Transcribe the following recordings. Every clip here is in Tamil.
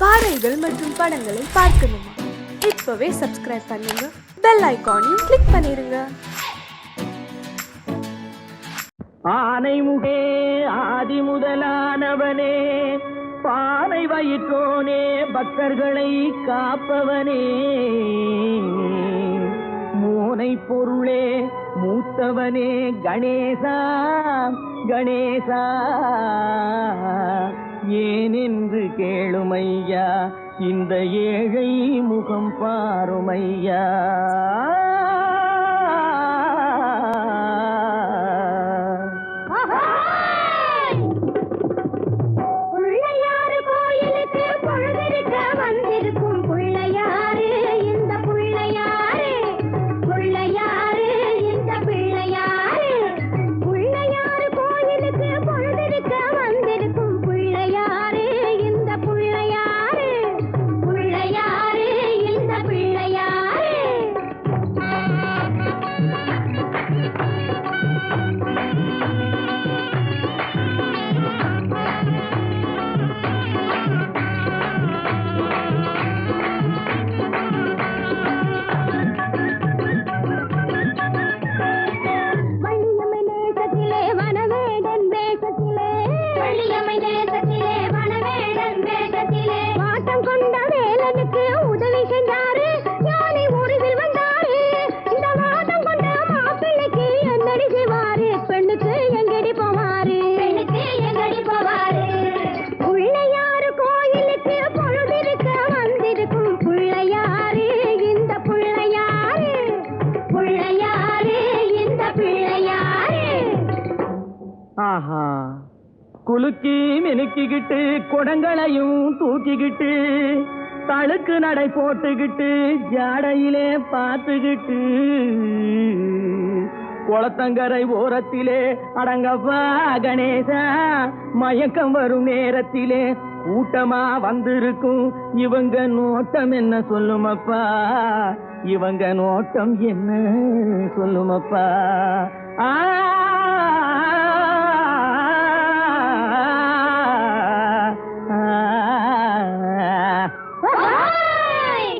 பாடல்கள் மற்றும் படங்களை பார்க்கணுமா? இப்பவே சப்ஸ்கிரைப் பண்ணுங்க, பெல் ஐகானையும் கிளிக் பண்ணிருங்க. ஆனைமுகே ஆதி முதலானவனே, பானை வயிற்றோனே, பக்தர்களை காப்பவனே, மூனை பொருளே மூத்தவனே, கணேசா கணேசா, ஏனென்று கேளுமையா, இந்த ஏழை முகம் பாருமையா. ஆஹா, குலுக்கி மினுக்கிக்கிட்டு குடங்களையும் தூக்கிக்கிட்டு தழுக்கு நடை போட்டுக்கிட்டு ஜாடையிலே பார்த்துக்கிட்டு குளத்தங்கரை ஓரத்திலே அடங்கப்பா கணேசா, மயக்கம் வரும் நேரத்திலே கூட்டமா வந்திருக்கும் இவங்க நோட்டம் என்ன சொல்லுமப்பா, இவங்க நோட்டம் என்ன சொல்லுமப்பா.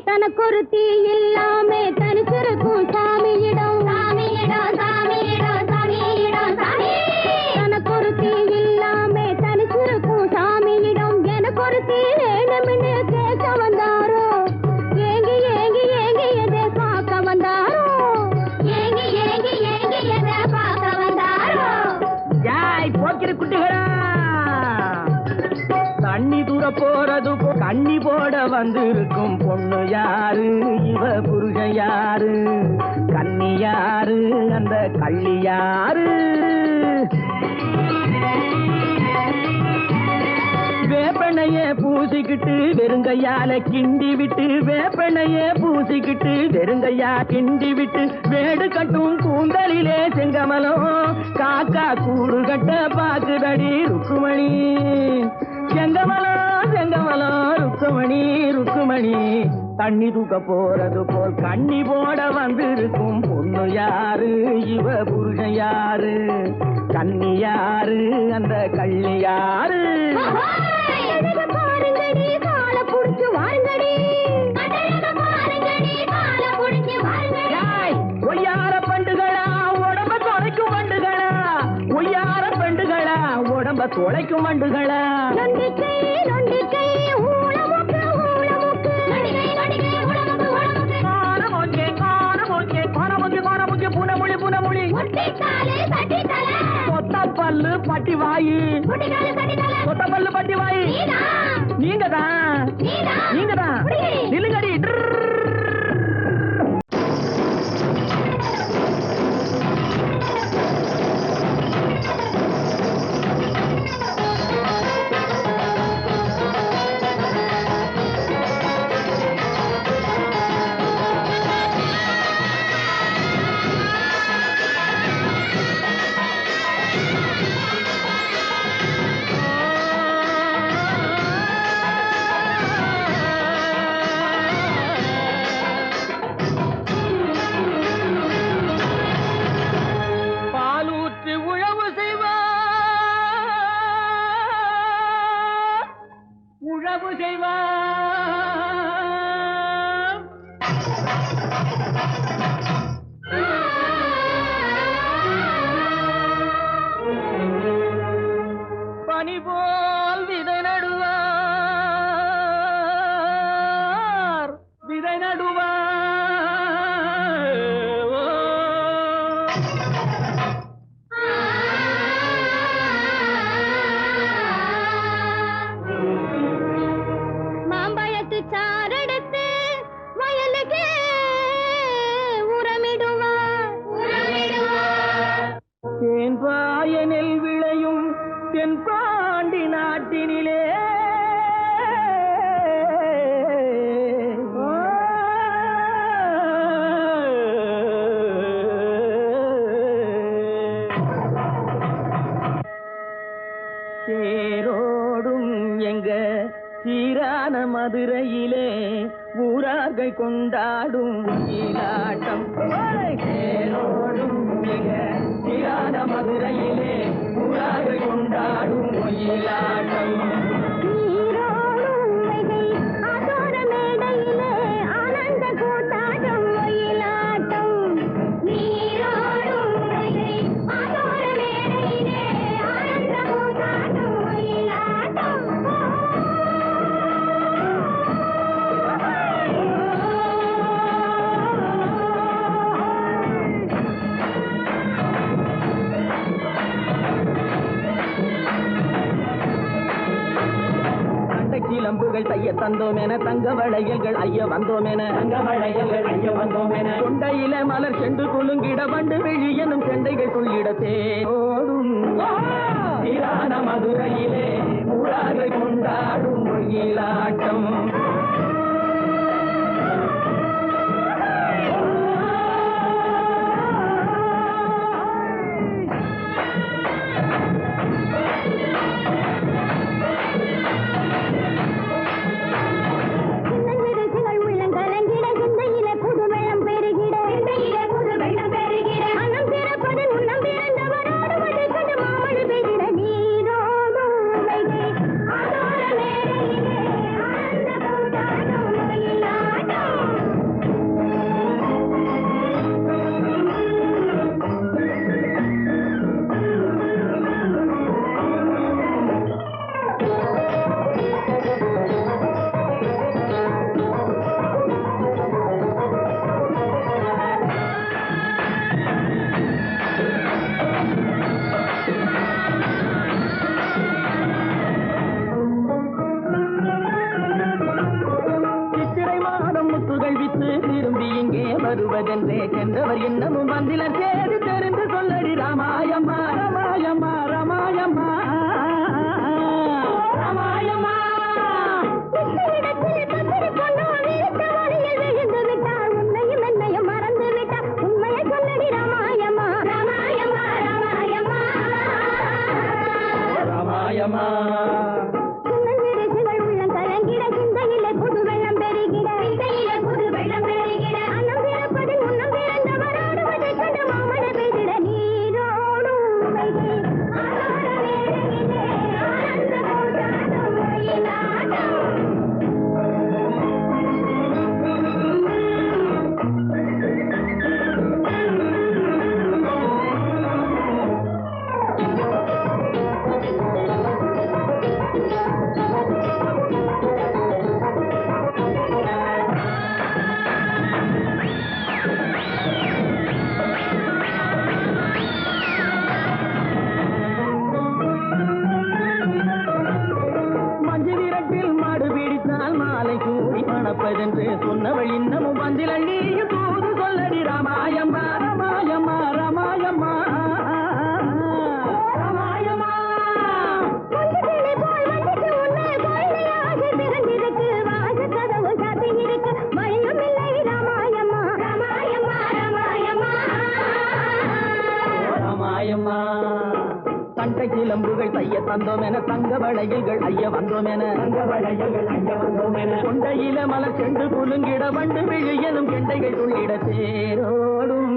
தனக்கொருத்தி இல்லாமே தனிச்சிருக்கும் சாமியிடம், சாமியிடம் சாமியிடம் சாமியிடம் சாமி. தனக்கொருத்தி இல்லாமே தனிச்சிருக்கும் சாமியிடம் எனக்கொருத்தி வேணும்னு கேட்க வந்தாரோ, ஏங்கி ஏங்கி ஏங்கி எதை பார்க்க வந்தாரோ, ஏங்கி ஏங்கி ஏங்கி எதை பார்க்க வந்தாரோ. ஜாய் போக்கிற குட்டிகளா, தண்ணி தூர போறது கண்ணி போட வந்திருக்கும் பொண்ணு யாரு, இவ புருஷன் யாரு, கண்ணி யாரு, அந்த கள்ளி யாரு. வேப்பெண்ணைய பூசிக்கிட்டு வெறுங்கையால கிண்டி விட்டு, வேப்பெண்ணைய பூசிக்கிட்டு வெறுங்கையா கிண்டி விட்டு, வேடு கட்டும் கூந்தலிலே செங்கமலம் காக்கா கூடு கட்ட பாக்குதடி ருக்குமணி. செங்கமலம் செங்கமலம் ருக்குமணி ருக்குமணி, தண்ணி தூக்க போறது போல் கண்ணி போட வந்திருக்கும் பொண்ணு யாரு, இவ புருஷன் யாரு, கண்ணி யாரு, அந்த கள்ளி யாரு. பாருங்கடி கால புடிச்சு வாருங்கடி, ஒய்யார பண்டுகளா உடம்ப தொலைக்கும் வண்டுகளா, ஒய்யார பண்டுகளா உடம்ப தொலைக்கும் வண்டுகளா. நொண்டிக்கை நொண்டிக்கை ஊளமுக்கு ஊளமுக்கு, காணமோக்கே காணமோக்கே காணமுக்கு காணமுக்கு புனமொழி புனமொழி, சொத்த பல்லு பட்டி வாயி, சொத்த பல்லு பட்டி வாயி. நீங்கதான் நீங்கதான் நிலுங்கடி. பனி போல் விதை நடுவார் விதை நடுவார் மாம்பழத்து சாரெடுத்து வயலுக்கு உரமிடுவார் தேன் பாயனில் விளையும் தென்பாண்டி நாட்டினிலே தேரோடும் எங்க சீரான மதுரையிலே ஊரார்கள் கொண்டாடும் ஈலாட்டம் தேரோடும் எங்க சீரான மதுரையிலே ஊரார்கள் கொண்டாடும் ஈலாட்டம் நீரோடும் வைகை ஆதோர மேடையிலே ஆனந்த கூத்தாட்டம் ஒயிலாட்டம் நீரோடும் வைகை ஆதோர மேடையிலே ஆனந்த கூத்தாட்டம் ஒயிலாட்டம் சிலம்புகள் தைய தந்தோம் என தங்க வளையல்கள் ஐய வந்தோம் என கொண்டையில மலர் சென்று குலுங்கிட வண்டு விழி எனும் செண்டைகள் துள்ளிட தேரோடும் சீரான மதுரையிலே ஊரார்கள் கொண்டாடும் ஒயிலாட்டம் வருவதென்றே சென்றவர் இன்னமும் வந்திலர் சேது தெரிந்து சொல்லடி ராமாயம்மா ராமாயம்மா ராமாயம்மா ராமாயம்மா உன்னையும் என்னையும் மறந்து விட்டார் உண்மையை சொல்லடி ராமாயம்மா ராமாயம்மா ராமாயம்மா ராமாயம்மா சொன்னவள் இன்னமும் வந்திலள் நீயும் தூது சொல்லடி ராமாயம்மா ராமாயம்மா ராமாயம்மா ராமாயம்மா ராமாயம்மா தண்டை சிலம்புகள் தைய தந்தோம் என தங்க வளையல்கள் ஐய வந்தோம் என கொண்டையில மலர் சென்று குலுங்கிட வண்டு விழி எனும் கெண்டைகள் துள்ளிட தேரோடும்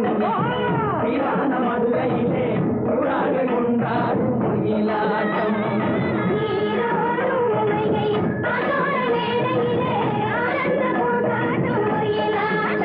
மதுரையிலே கொண்டாடும் ஒயிலாட்டம் ஆனந்த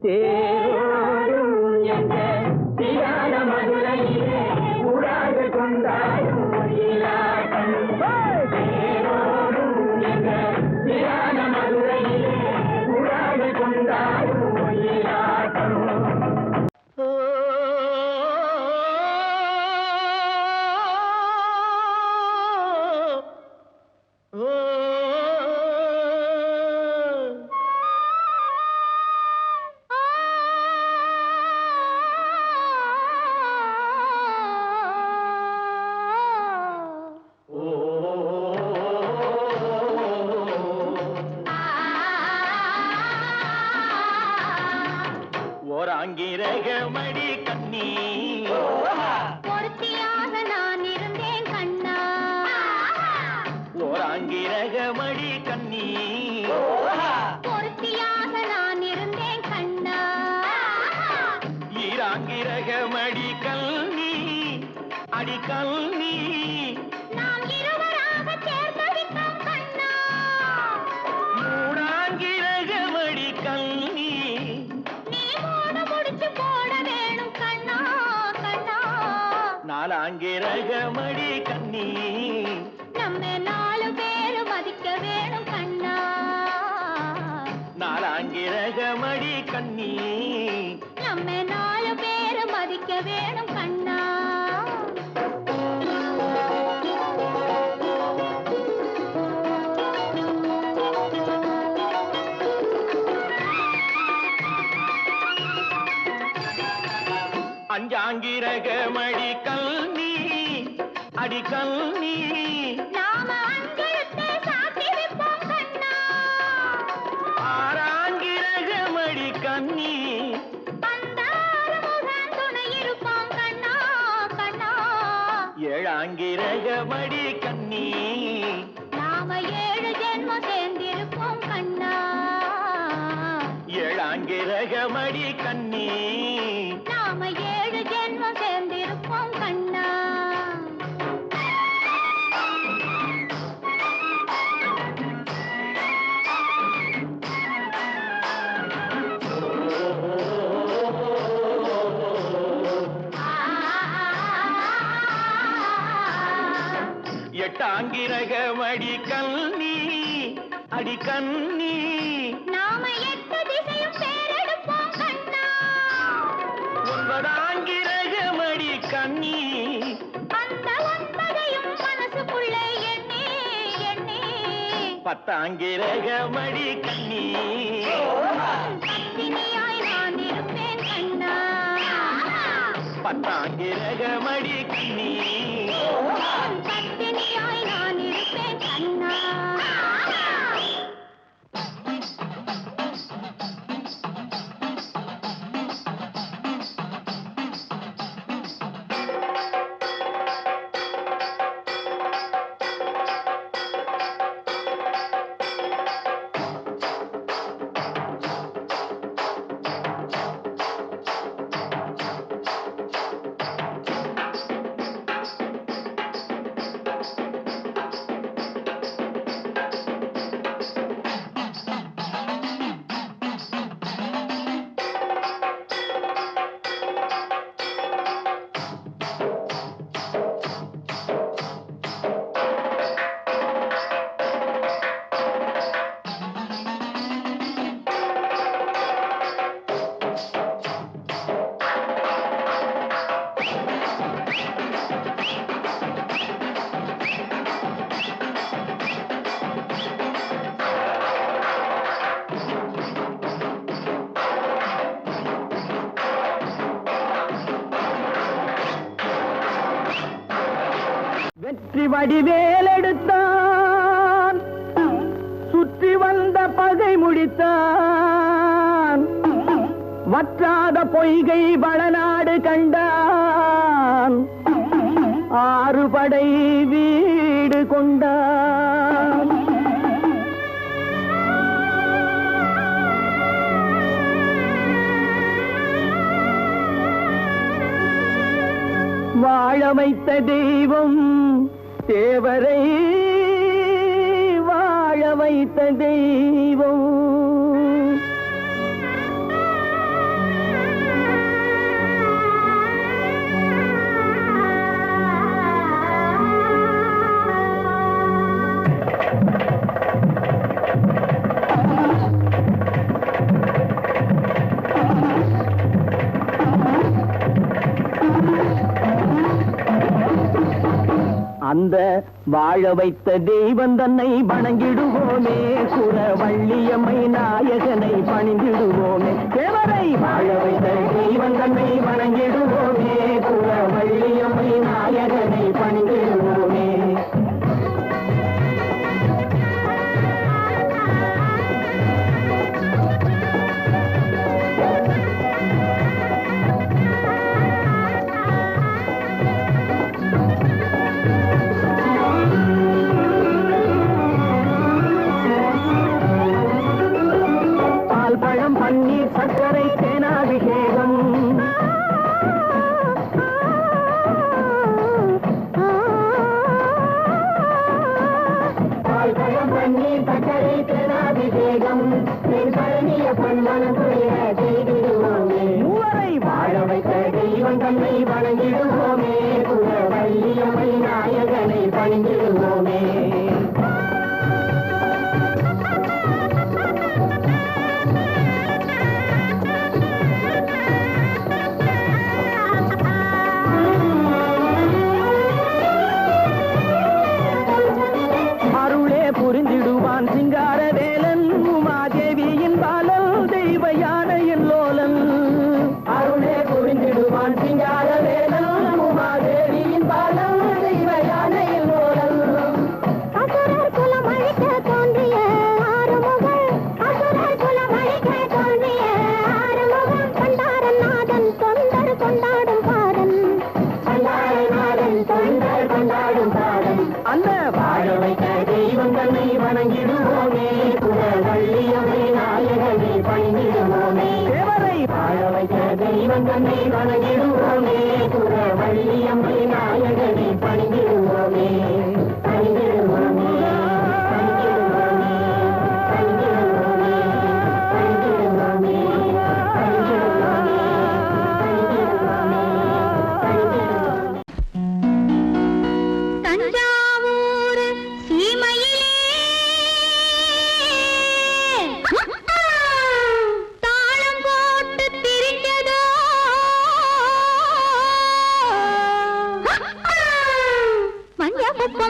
தேரோடும் எங்க தியான மதுரையிலே உடாது கொண்டாடும் ஒயிலாட்டம். தேரோடும் எங்க தியான மதுரையிலே உடாது கொண்டாடும் ஒயிலாட்டம். ஓராங்கிரகமடி கண்ணி பொருத்தியாக நான் இருந்தேன் கண்ணா. ஓராங்கிரகமடி கண்ணி பொருத்தியாக நான் இருந்தேன் கண்ணா. ஈராங்கிரகமடி கல்வி அடி கல்வி நாம் இருவராக சேர்ந்தடித்தோம் கண்ணா. மூடாங்கிரகமடி கல்வி நீ மூட முடிச்சு போட வேணும் கண்ணா கண்ணா. நாலாங்கிரகமடி கண்ணி நம்ம 4 பேரு மதிக்க வேணும் கண்ணா. நாலாங்கிரகமடி கண்ணி நம்ம 4 பேரு மதிக்க வேணும் கண்ணா. அஞ்சாங்கிரகமடி கல்வி அடி கல்வி நாம அஞ்செழுத்தை சாத்தி வைப்போம் கண்ணா. ஆறாங்கிரகமடி கண்ணி அந்த ஆறுமுகன் துணை இருப்பான் கண்ணா கண்ணா. ஏழாங்கிரகமடி கண்ணி நாம 7 ஜென்மம் சேர்ந்திருப்போம் கண்ணா. ஏழாங்கிரகமடி கண்ணி நாம 7 ஜென்மம் சேர்ந்திருப்போம் கண்ணா. எட்டாங்கிரகமடி கண்ணி அடி கண்ணி நாம 8 திசையும் பேரெடுப்போம் கண்ணா. ஒன்பதாங்கிரகமடி கண்ணி அந்த 9ஐயும் மனசுக்குள்ளே எண்ணி எண்ணி பத்தாங்கிரகமடி கண்ணி பத்தினியாய் நான் இருப்பேன் கண்ணா. பத்தாங்கிரகமடி கண்ணி பத்தினியாய் நான் இருப்பேன் கண்ணா. வெற்றி வடிவேலெடுத்தான் சுற்றி வந்த பகை முடித்தான் வற்றாத பொய்கை வளநாடு கண்டான் 6 படை வீடு கொண்டான். வாழ வைத்த தெய்வம் தேவரை வாழ வைத்த தெய்வம் அந்த வாழ வைத்த தெய்வம் தன்னை வணங்கிடுவோமே, சுரவள்ளியம்மை நாயகனை பணிந்திடுவோமே. தேவரை வாழ வைத்த தெய்வம் தன்னை வணங்கிடுவோமே, சுரவள்ளியம்மை நாயகனை பணிந்திடுவோமே. பன்னீர் சர்க்கரை தேனாபிஷேகம், பால்பழம் பன்னீர் சர்க்கரை தேனாபிஷேகம், செய்திடுவோமே. மூவரை வாழ வைத்த தெய்வம் தன்னை வணங்கிடுவோமே, குலவள்ளியம்மை நாயகனை பணிந்திடுவோமே. புரிந்திடுவான் சிங்கார வேலன், உமாதேவியின் பாலல் தெய்வ யானையின் லோலன். அருளே புரிந்திடுவான் சிங்கார வேலன், உமாதேவியின் பாலல் தெய்வ யானையின் லோலன். அசுரர் குலம் அழிக்க தோன்றிய ஆறுமுகன், அசுரர் குலம் அழிக்க தோன்றிய ஆறுமுகன், பண்டாரநாதன் தொண்டர் கொண்டாடும் பாதன், பண்டாரநாதன் தொண்டர் கொண்டாடும் பாதன். அந்த வாழ வைத்த தெய்வம் தன்னை வணங்கிடுவோமே, குலவள்ளியம்மை நாயகனை பணிந்திடுவோமே. தேவரை வாழ வைத்த தெய்வம் தன்னை வணங்கிடுவோமே, குலவள்ளியம்மை நாயகனை பணிந்திடுவோமே. பணிந்திடுவோமே, பணிந்திடுவோமே, பணிந்திடுவோமே, பணிந்திடுவோமே, பணிந்திடுவோமே, பணிந்திடுவோமே, பணிந்திடுவோமே. தஞ்சாவூர் சீமையிலே தாளம் போட்டு திரிஞ்சதோ மஞ்ச குப்ப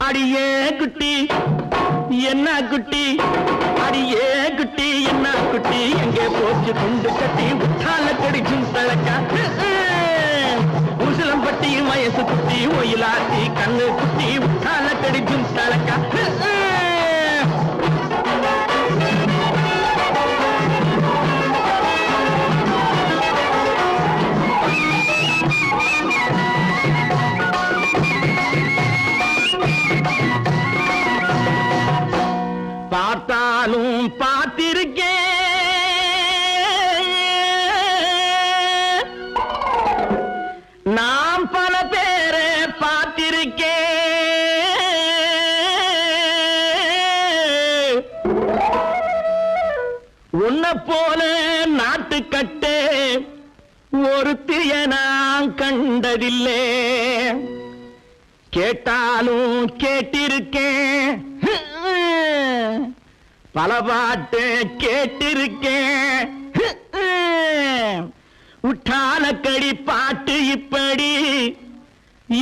அடியே குட்டி என்ன குட்டி அடியே குட்டி என்ன குட்டி எங்கே போச்சு குண்டு கட்டி உற்றால கடிச்சும் தழக்கா உசிலம்பட்டி வயசு குட்டி ஒயிலாத்தி கண்ணு குட்டி உற்றால கடிச்சும் தழக்கா பார்த்தாலும் பார்த்திருக்கேன் நாம் பல பேரை பார்த்திருக்கேன் உன்னை போல நாட்டுக்கட்டே ஒருத்திய நான் கண்டதில்லை கேட்டாலும் கேட்டிருக்கேன் பல பாட்டு கேட்டிருக்கேன் உற்றாலக்கடி பாட்டு இப்படி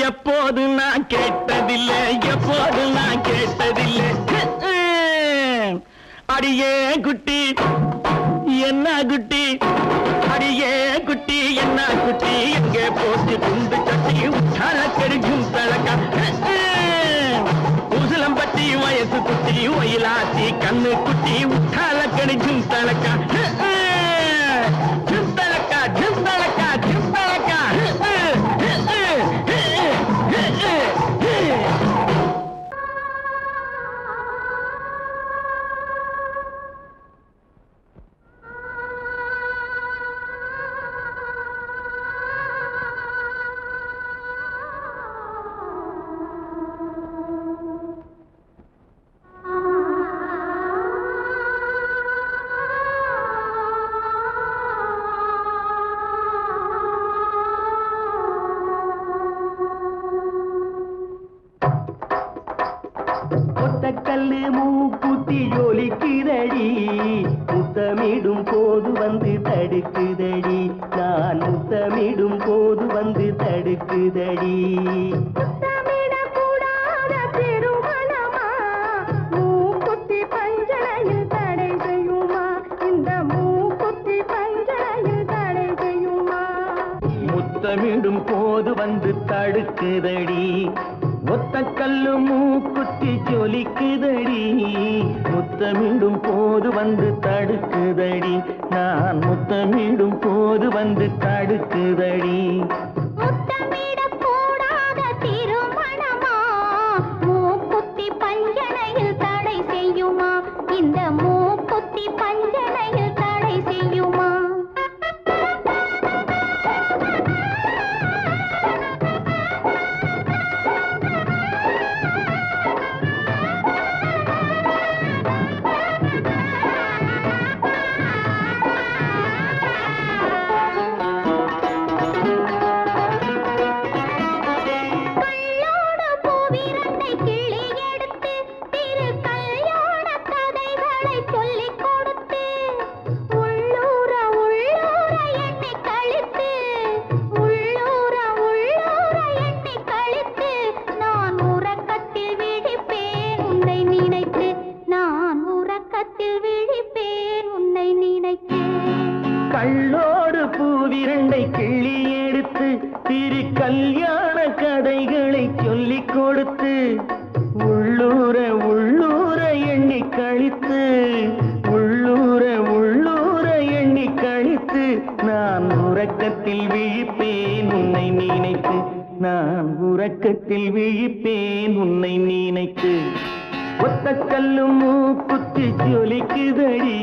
எப்போது நான் கேட்டதில்லை எப்போது நான் கேட்டதில்லை அடியே குட்டி என்ன குட்டி அடியே குட்டி என்ன குட்டி எங்கே போச்சு குண்டு கட்டி உற்றாலக்கடிக்கும் தழக்கா உசிலம்பட்டி வயசு குட்டி ஒயிலாத்தி கண்ணு குட்டி உற்றால கணிச்சும் தழக்கா ஜிந்தளக்கா ஜிந்தளக்கா ஜிந்தளக்கா கல்லு மூக்குத்தி ஜொலிக்குதடி முத்தமிடும் போது வந்து தடுக்குதடி நான் முத்தமிடும் போது வந்து தடுக்குதடி முத்தமிடும் போது வந்து தடுக்குதடி ஒத்த கல்லு மூக்குத்தி ஜொலிக்குதடி முத்தமிடும் போது வந்து தடுக்குதடி நான் முத்தமிடும் போது வந்து தடுக்குதடி கள்ளோடு பூவிரண்டை கிள்ளி எடுத்து திரு கல்யாண கதைகளை சொல்லிக் கொடுத்து உள்ளூர உள்ளூர எண்ணி கழித்து உள்ளூர உள்ளூர எண்ணி கழித்து நான் உறக்கத்தில் விழிப்பேன் உன்னை நினைத்து நான் உறக்கத்தில் விழிப்பேன் உன்னை நினைத்து ஒத்த கல்லு மூக்குத்தி ஜொலிக்குதடி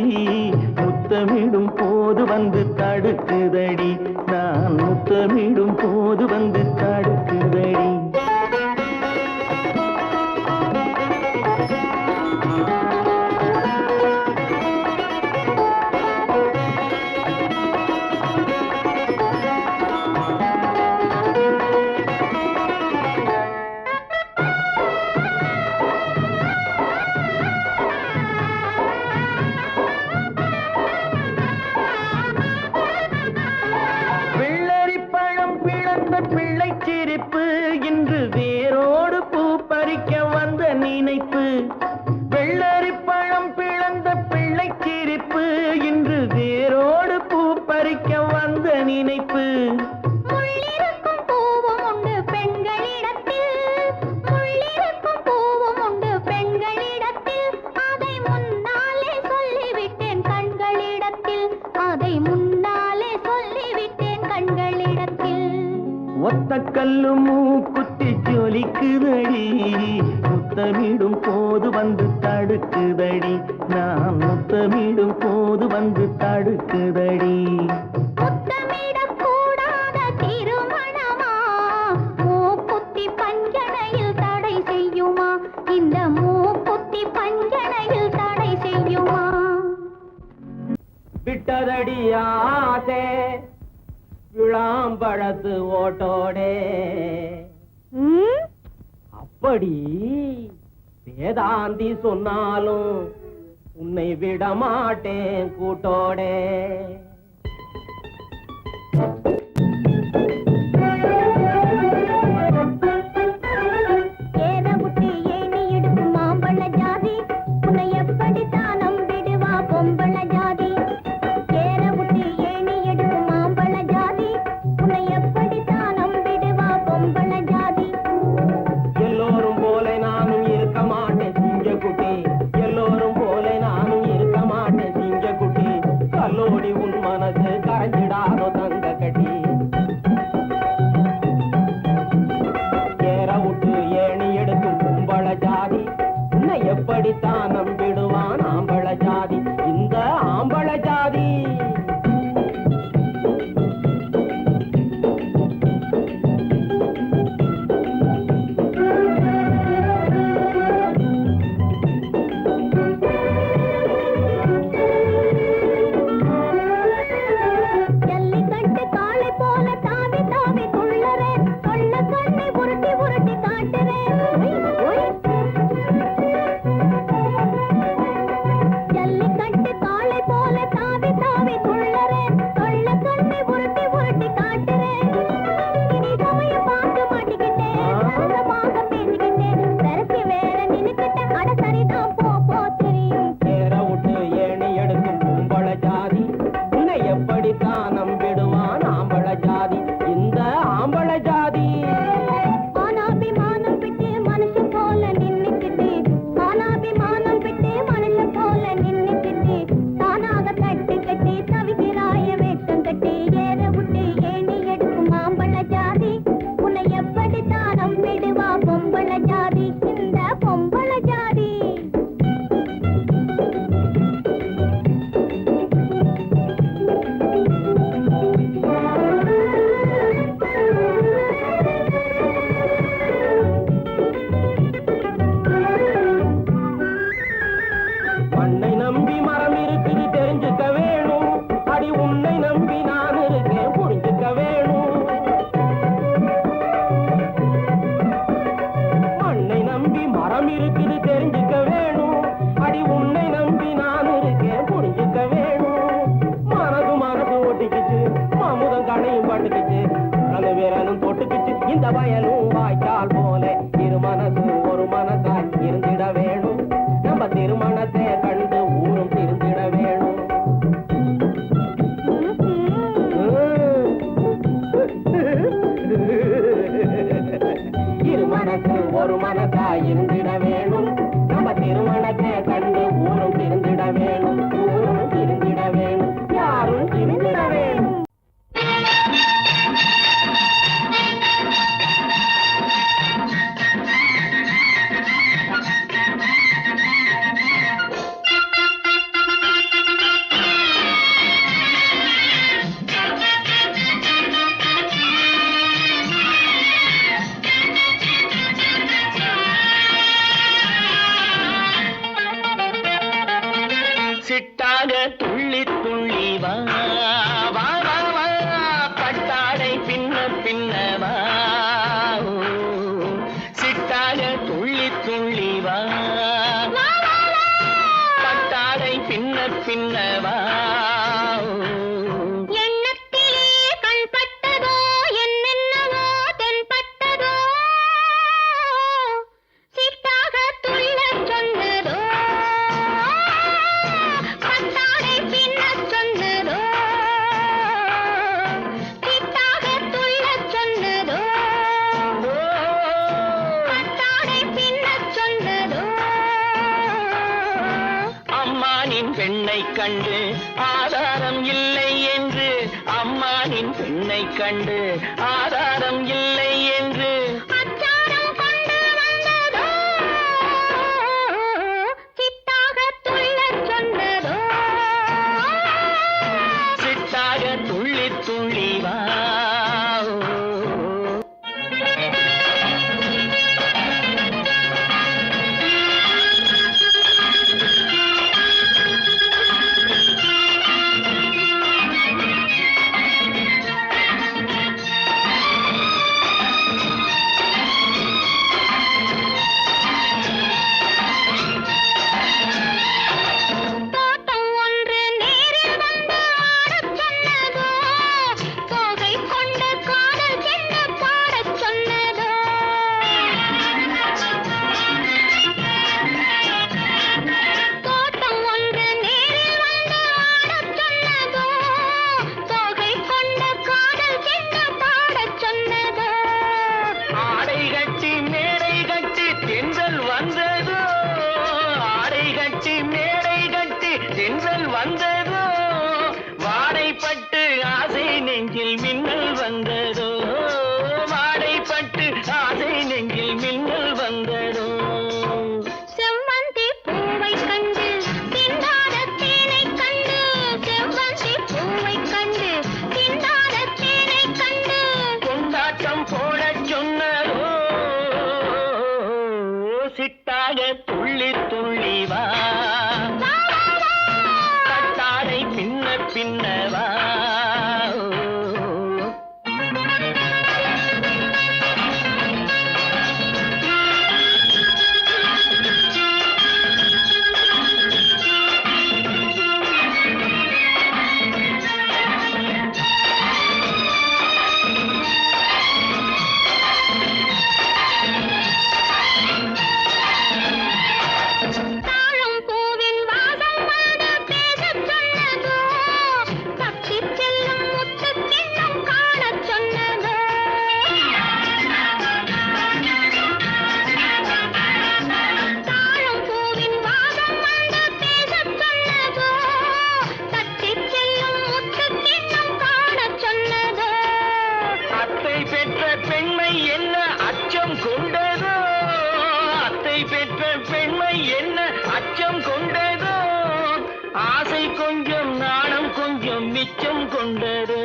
முத்தமிடும் போது வந்து தடுக்குதடி நான் முத்தமிடும் போது வந்து தடுக்குதடி பிள்ளை சிரிப்பு நினைப்பு வெள்ளரி பழம் பிளந்த பிள்ளை சிரிப்பு இன்று வேரோடு பூ பறிக்க வந்த நினைப்பு முள்ளிருக்கும் பூவும் உண்டு பெண்களிடத்தில் முள்ளிருக்கும் பூவும் உண்டு பெண்களிடத்தில் அதை முன்னாலே சொல்லிவிட்டேன் கண்களிடத்தில் அதை முன்னாலே சொல்லிவிட்டேன் கண்களிடத்தில் ஒத்த கல்லு மூக்குத்தி ஜொலிக்குதடி முத்தமிடும் போது வந்து தடுக்குதடி நான் முத்தமிடும் போது வந்து தடுக்குதடி முத்தமிடக்கூடாத திருமணமா மூக்குத்தி பஞ்சனையில் தடை செய்யுமா இந்த மூக்குத்தி பஞ்சனையில் தடை செய்யுமா விட்டதடி ஆசே விளாம்பழத்து ஓட்டோடே அப்படி வேதாந்தி சொன்னாலும் உன்னை விட மாட்டேன் கூட்டோடே ஏறவுட்டு ஏணி எடுக்கும் மாம்பழ ஜாதி உன்னை எப்படித்தான் நம்பிடுவா பொம்பள ஜாதி ஏறவுட்டு ஏணி எடுக்கும் மாம்பழ ஜாதி உன்னை எப்படித்தான் நம்பிடுவா பொம்பள ஜாதி எல்லோரும் போல நானும் இருக்க மாட்டேன் சிங்கக்குட்டி எல்லோரும் போல நானும் இருக்க மாட்டேன் சிங்கக்குட்டி கல்லோடி உன் மனசு கரைஞ்சிடாதோ தங்க கட்டி ஏற விட்டு ஏணி எடுக்கும் கும்பள ஜாதி உன்னை எப்படித்தான் நம்பிடுவான் ஆம்பள ஜாதி இந்த ஆம்பள ஜாதி ஜல்லிக்கட்டு காளை போல தாவி தாவி துள்ளறேன் கொள்ள கண்ணை உருட்டி உருட்டி காட்டுறேன் ஜல்லிக்கட்டு காளை போல தாவி தாவி துள்ளறேன் கொள்ள கண்ணை உருட்டி உருட்டி காட்டுறேன் இனி சமய பார்க்க மாட்டிக்கிட்டேன் சரசமாக பேசிக்கிட்டேன் சரசி வேற நினைக்கிட்டேன் அட சரிதான் போ போ தெரியும் ஏற விட்டு ஏணி எடுக்கும் கும்பள ஜாதி உன்னை எப்படித்தான் நம்பிடுவான் ஆம்பள ஜாதி இந்த ஆம்பள ஜாதி மானாபிமானம் விட்டு மனுஷன் போல நின்னுக்கிட்டு மானாபிமானம் விட்டு மனுஷன் போல நின்னுக்கிட்டு தானாக தட்டு கட்டி தவிக்கிறாய வேட்டம் கட்டி ஏற விட்டு ஏணி எடுக்கும் மாம்பழ ஜாதி உன்னை எப்படித்தான் நம்பிடுவா பொம்பள ஜாதி இந்த பொம்பள ஜாதி மண்ணை நம்பி மரம் இருக்குது தெரிஞ்சுக்க வேணும் அடி உன்னை நம்பி நான் இருக்கேன் புரிஞ்சுக்க வேணும் மண்ணை நம்பி மரம் இருக்குது தெரிஞ்சுக்க வேணும் அடி உன்னை நம்பி நான் இருக்கேன் புரிஞ்சுக்க வேணும் மனது மனது ஓட்டிக்கிச்சு அமுதம் கண்ணையும் பட்டுக்கிச்சு அந்த விரலும் தொட்டுக்கிச்சு இந்த வயலும் வாய்க்கால் போல இரு மனசு ஒரு மனசாய் இருந்திட வேணும் நம்ம திருமணத்தை கண்டு ஊரும் திருந்திட வேணும் இரு மனசு ஒரு மனசாய் இருந்திட வேணும் நம்ம திருமணத்தை கண்டு ஊரும் திருந்திட வேணும் ஊரும் திருந்திட வேணும் யாரும் திருந்திட வேணும் சிட்டாக துள்ளி துள்ளி வா வா வா வா பட்டாடை பின்ன பின்ன வா ஓ, சிட்டாக துள்ளி துள்ளி வா பட்டாடை பின்ன பின்ன வா ஓ. எண்ணத்திலே கண்பட்டதோ என்னென்னவோ தென்பட்டதோ சிட்டாக துள்ள பெண்ணை கண்டு ஆதாரம் இல்லை என்று, அம்மானின் பெண்ணை கண்டு ஆதாரம் இல்லை என்று அச்சாரம் கொண்டு வந்ததோ சித்தாக துள்ளச் சொன்னதோ சிட்டாக துள்ளி துள்ளி வா. தோட்டம் ஒன்று நேரில் வந்து ஆடச் சொன்னதோ தோகை கொண்ட காதல் என்ன பாடச் சொன்னதோ தோட்டம் ஒன்று நேரில் வந்து ஆடச் சொன்னதோ தோகை கொண்ட காதல் என்ன பாடச் சொன்னதோ ஆடை கட்டி மேடை கட்டி தென்றல் வந்ததோ, ஆடை கட்டி மேடை கட்டி தென்றல் வந்ததோ, வாடைப்பட்டு ஆசை நெஞ்சில் மின்னல் வந்ததோ, வாடைப்பட்டு ஆசை நெஞ்சில் மின்னல் வந்ததோ. செவ்வந்தி பூவை கண்டு சிந்தாத தேனை கண்டு செவ்வந்தி பூவை கண்டு சிந்தாத தேனை கண்டு கொண்டாட்டம் போடச் சொன்னதோ, சிட்டாக துள்ளி துள்ளி வா. கட்டாடை பின்ன பின்ன வா. தாழம் பூவின் வாசம் வந்து பேசச் சொன்னதோ தப்பிச் செல்லும் முத்துக் கிண்ணம் காணச் சொன்னதோ தாழம் பூவின் வாசம் வந்து பேசச் சொன்னதோ தப்பிச் செல்லும் முத்துக் கிண்ணம் காணச் சொன்னதோ அத்தை பெற்ற பெண்மை என்ன அச்சம் கொண்டதோ, அத்தை பெற்ற பெண்மை என்ன அச்சம் கொண்டதோ, ஆசை கொஞ்சம் நாணம் கொஞ்சம் மிச்சம் கொண்டதோ,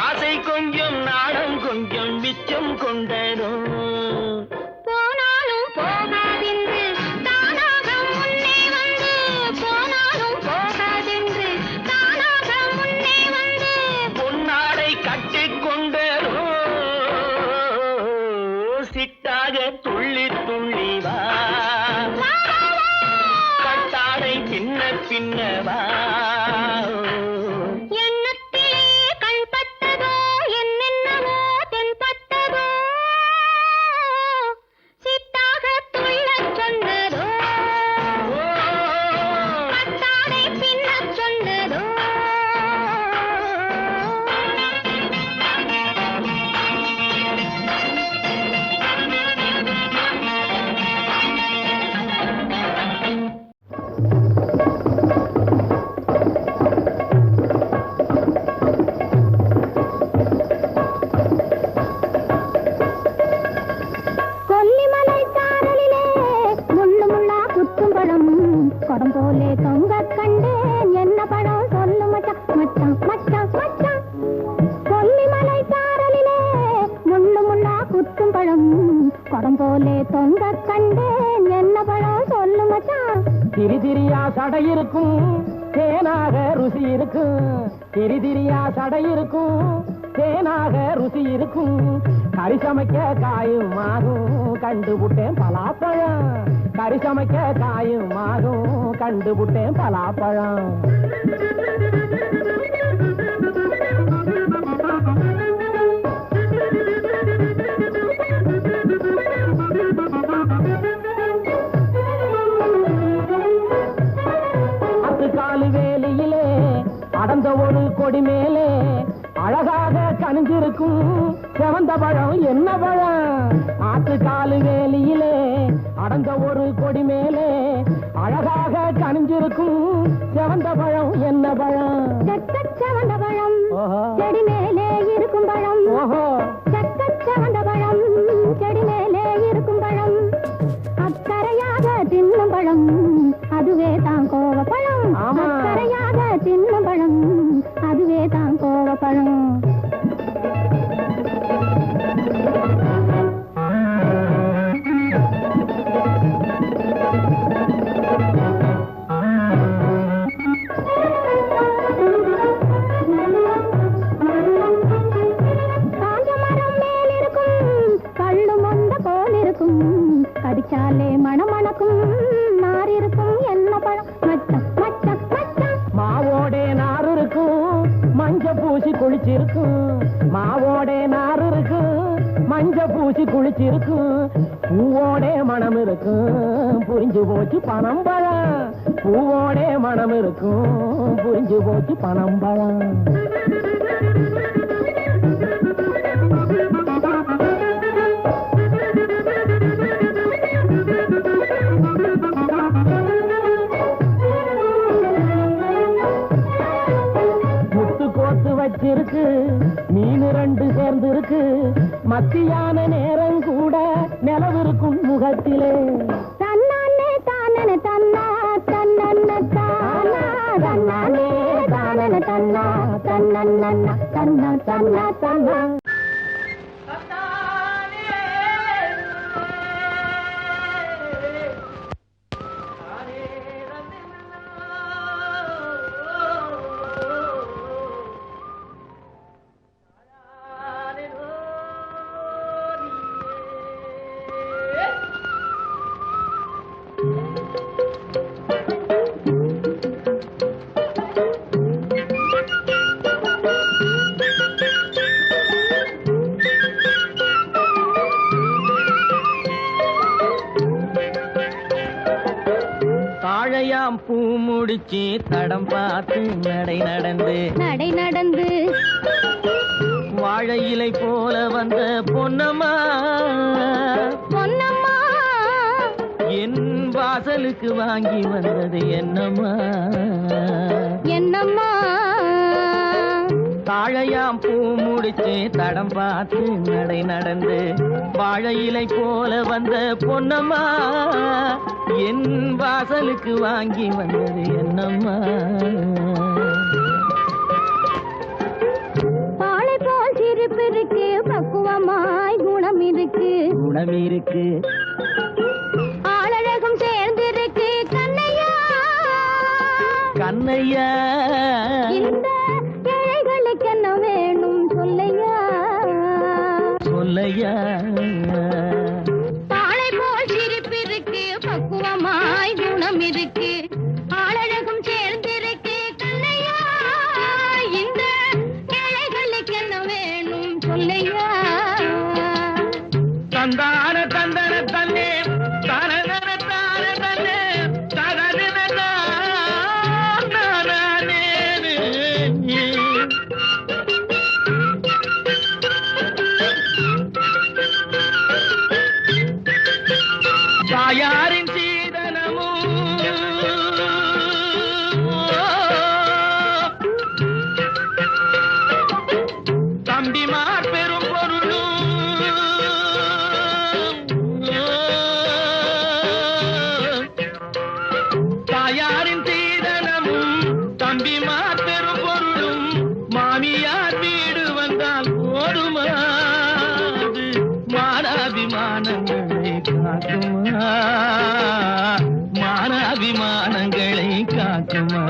ஆசை கொஞ்சம் நாணம் கொஞ்சம் மிச்சம் கொண்டதோ. போனாலும் போகாதென்று தானாக முன்னே வந்து போனாலும் போகாதென்று தானாக முன்னே வந்து பொன்னாடை கட்டிக் கொண்டதோ, சிட்டாக துள்ளி துள்ளி வா. கட்டாடை பின்ன பின்ன வா. எண்ணத்திலே கண்பட்டதோ என்னென்னவோ தென்பட்டதோ சித்தாக துள்ளச் சொன்னதோ கட்டாடை பின்னச் சொன்னதோ கொல்லிமலை சாரலிலே முள்ளு முள்ளா குத்தும் பழம் குடம் போலே தொங்க கண்டேன் என்ன பழம் சொல்லு மச்சான் மச்சான் மச்சான் மச்சான் கொல்லிமலை சாரலிலே முள்ளு முள்ளா குத்தும் பழம் குடம் போலே தொங்க கண்டேன் என்ன பழம் சொல்லு மச்சான் திரி திரியா சடை இருக்கும் தேனாக ருசி இருக்கும், திரி திரியா சடை இருக்கும் தேனாக ருசி இருக்கும், கறி சமைக்க காயும் ஆகும் கண்டுபுட்டேன் பலாப்பழம், கறி சமைக்க காயும் ஆகும் கண்டுபுட்டேன் பலாப்பழம். காலு வேலையிலே அடர்ந்த ஒரு கொடி மேலே அழகாக கனிஞ்சிருக்கும் செவந்த பழம் என்ன பழம்? ஆத்துக்காலு வேலியிலே அடர்ந்த ஒரு கொடி மேலே அழகாக கனிஞ்சிருக்கும் செவந்த பழம் என்ன பழம்? செக்கச்சவந்த பழம் ஓஹோ. செடி மேலே இருக்கும் பழம். ஓஹோ. செக்கச்சவந்த பழம் செடி மேலே இருக்கும் பழம். அக்கறையாக தின்னும் பழம் அதுவே தான் கோவப்பழம். ஆமா. அக்கறையாக தின்னும் பழம் அதுவே தான் கோவப்பழம். கடிச்சாலே மணமணக்கும் நார் இருக்கும் என்ன பழம்? மச்சம் மச்சம் மச்சம். மாவோடே நார் இருக்கும் மஞ்ச பூசி குளிச்சிருக்கும். மாவோடே நார் இருக்கும் மஞ்ச பூசி குளிச்சிருக்கும். பூவோடே மனம் இருக்கும் புரிஞ்சு போச்சு பணம் பழம். பூவோடே மனம் இருக்கும் புரிஞ்சு போச்சு பணம் பழம். வச்சிருக்கு மீன் ரெண்டு சேர்ந்து இருக்கு. மத்தியான நேரம் கூட நிலவிருக்கும் முகத்திலே. தன்னானே தானே தன்னா தன்னன்ன தானா தன்னானே தானே தன்னா தன்னன்ன தன்னா தன்னா தன்னா. தாழையாம் பூ முடிச்சு தடம் பார்த்து நடை நடந்து வாழை இலை போல வந்த பொன்னம்மா பொன்னம்மா என் வாசலுக்கு வாங்கி வந்தது என்னம்மா என்னம்மா. தாழையாம் பூ முடிச்சு தடம் பார்த்து நடை நடந்து வாழை இலை போல வந்த பொன்னம்மா என் வாசலுக்கு வாங்கி வந்தது என்னம்மா. பாலை போல் சிரிப்பு இருக்கு பக்குவமாய் குணம் இருக்கு. ஆளழகும் சேர்ந்திருக்கு கண்ணையா கண்ணையா. இந்த ஏழைகளுக்கு என்ன வேணும் சொல்லையா சொல்லையா. பாலை போல் சிரிப்பு இருக்கு பக்குவமாய் குணம் இருக்கு. ஆளழகும் சேர்ந்திருக்கு கண்ணையா இந்த ஏழைகளுக்கு என்ன வேணும் சொல்லையா. தந்தான தந்தன தன்னே தனதன தான தன்னே தனதன தானே. தாயாரின் சீதனமும் தம்பிமார் பெரும் பொருளும் தாயாரின் சீதனமும் தம்பிமார் பெரும் பொருளும் மாமியார் வீடு வந்தால் ஓடுமாது மானாபிமானங்களை காக்குமா மானாபிமானங்களை காக்குமா.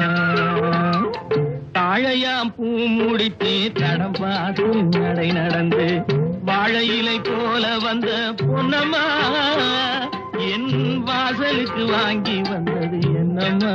தாழையாம் பூ முடித்து தடம் பார்த்து நடை நடந்து வாழை இலை போல வந்த பொன்னம்மா என் வாசலுக்கு வாங்கி வந்தது என்னம்மா.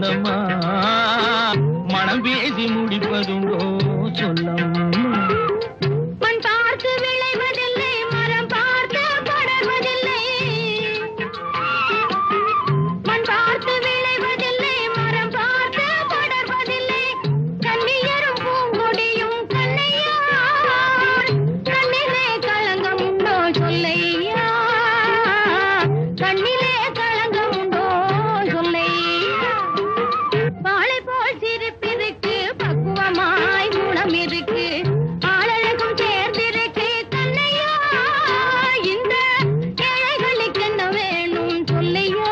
என்னம்மா மனம் பேசி முடிப்பதுண்டோ சொல்லம்மா மண் பார்த்து விளைவதில்லை மரம் பார்த்து படர்வதில்லை மண் பார்த்து விளைவதில்லை மரம் பார்த்து படர்வதில்லை கண்ணியரும் பூங்கொடியும் கண்ணையா கண்ணிலே களங்கம் உண்டோ சொல்லையா கண்ணிலே களங்கம் உண்டோ சொல்லையா வாழை போல் சிரிப்பிருக்கு பக்குவமாய் குணம் இருக்கு ஆளழகும் சேர்ந்திருக்கு கண்ணையா இந்த ஏழைகளுக்கு என்ன வேணும் சொல்லையா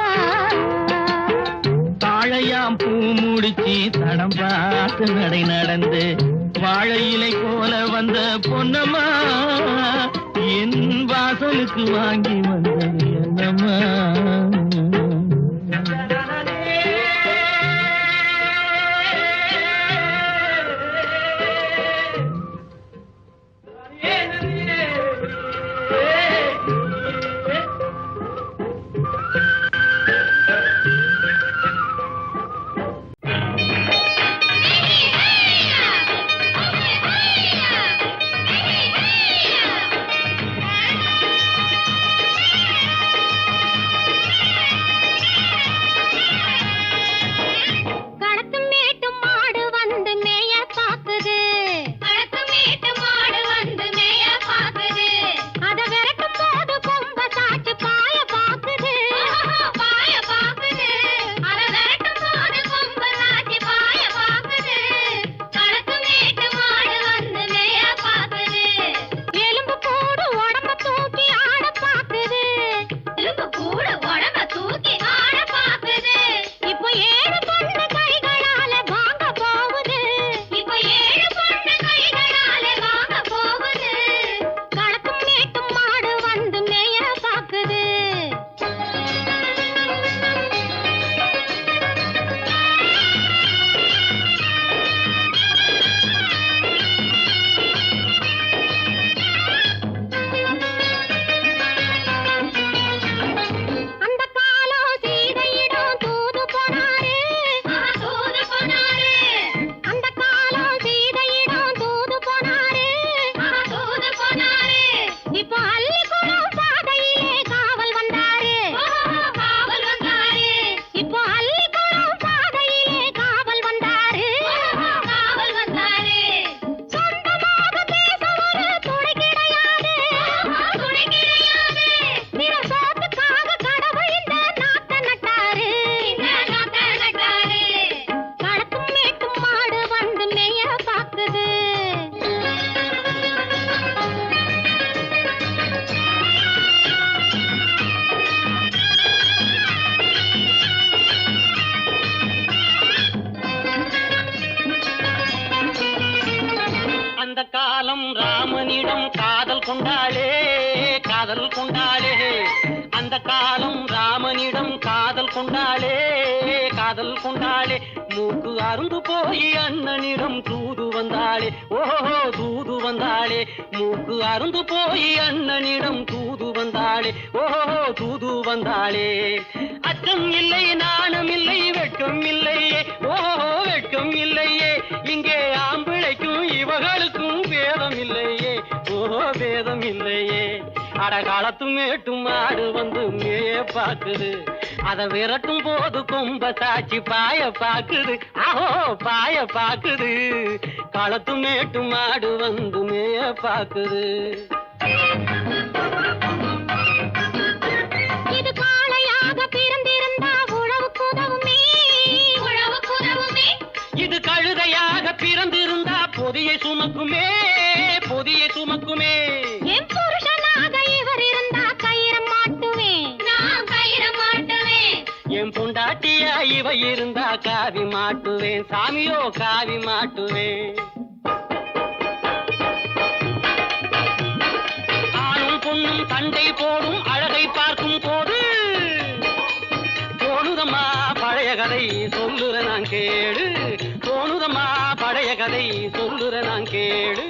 தாழையாம் பூ முடிச்சு தடம் பார்த்து நடை நடந்து வாழை இலை போல வந்த பொன்னம்மா என் வாசலுக்கு வாங்கி வந்தது என்னம்மா களத்து மேட்டு மாடு வந்து மேய பாக்குது களத்து மேட்டு மாடு வந்து மேய பாக்குது அத விரட்டும் போது கொம்ப சாச்சு பாய பாக்குது பாய பாக்குது அத விரட்டும் போது கொம்ப சாச்சு பாய பாக்குது களத்து மேட்டு மாடு வந்து மேய பாக்குது எலும்பு கூடு உடம்ப தூக்கி ஆட பாக்குது எலும்பு கூடு உடம்ப தூக்கி ஆட பாக்குது இப்போ ஏழு பொண்ணு கைகளால வாங்க போகுது இப்போ ஏழு பொண்ணு கைகளால வாங்க போகுது களத்தும் மேட்டும் மாடு வந்து மேய பாக்குது அந்த காலம் சீதையிடம் தூது போனாரு தூது போனாரு அந்த காலம் சீதையிடம் தூது போனாரு தூது போனாரு இப்போ அள்ளிக்குளம் பாதையிலே காவல் வந்தாரு காவல் வந்தாரு இப்போ அள்ளிக்குளம் பாதையிலே காவல் வந்தாரு காவல் வந்தாரு சொந்தமாக பேச ஒரு துணை கிடையாது துணை கிடையாது பிற சோத்துக்காக கடவுள் இந்த நாட்டை நட்டாரு இந்த நாட்டை நட்டாரு களத்தும் மேட்டும் மாடு வந்து மேய பாக்குது அந்த காலம் ராமனிடம் காதல் கொண்டாளே காதல் கொண்டாளே அந்த காலம் ராமனிடம் காதல் கொண்டாளே காதல் கொண்டாளே மூக்கு அருந்து போய் அண்ணனிடம் தூது வந்தாளே ஓஹோ தூது வந்தாளே மூக்கு அருந்து போய் அண்ணனிடம் தூது வந்தாளே ஓஹோ தூது வந்தாளே அச்சம் இல்லை நாணம் இல்லை வெட்கம் இல்லையே ஓஹோ வெட்கம் இல்லையே இங்கே ஆம்பிளைக்கும் இவர்களுக்கும் வேதம் இல்லையே ஓஹோ வேதம் இல்லையே அடகாலத்து மேட்டும் மாடு வந்து மேய பாக்குது அத விரட்டும் போது கொம்ப சாட்சி பாய பாக்குது ஆஹோ பாய பாக்குது களத்து மேட்டும் மாடு வந்து மேய பாக்குது இது காளையாக பிறந்திருந்தா உழவுக்கு உதவுமே உழவுக்கு உதவுமே இது கழுதையாக பிறந்திருந்தா பொதியை சுமக்குமே பொதியை சுமக்குமே என் புருஷனாக இவர் இருந்தா கயிறம் மாட்டுவேன் நான் கயிறம் மாட்டுவேன் என் பொண்டாட்டியா இவ இருந்தா காவி மாட்டுவேன் சாமியோ காவி மாட்டுவேன் ஆணும் பொண்ணும் சண்டை போடும் அழகை பார்க்கும் போது தோணுதம்மா பழைய கதை சொல்லுற நான் கேடு தோணுதம்மா பழைய கதை சொல்லுற நான் கேடு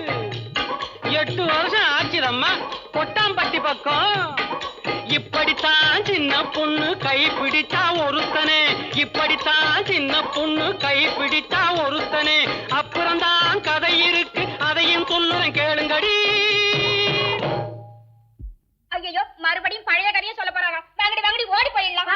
8 வருஷம் ஆச்சுதம்மா கொட்டாம்பட்டி பக்கம் இப்படித்தான் சின்ன பொண்ணு கை பிடிச்சா ஒருத்தனே இப்படித்தான் சின்ன பொண்ணு கை பிடித்தா ஒருத்தனே அப்புறம்தான் கதை இருக்கு அதையும் சொல்லுறேன் கேளுங்கடி. ஐயோ மறுபடியும் பழைய கதையை சொல்ல போறாங்க. வாங்கடி வாங்கடி ஓடி போயிடலாம்.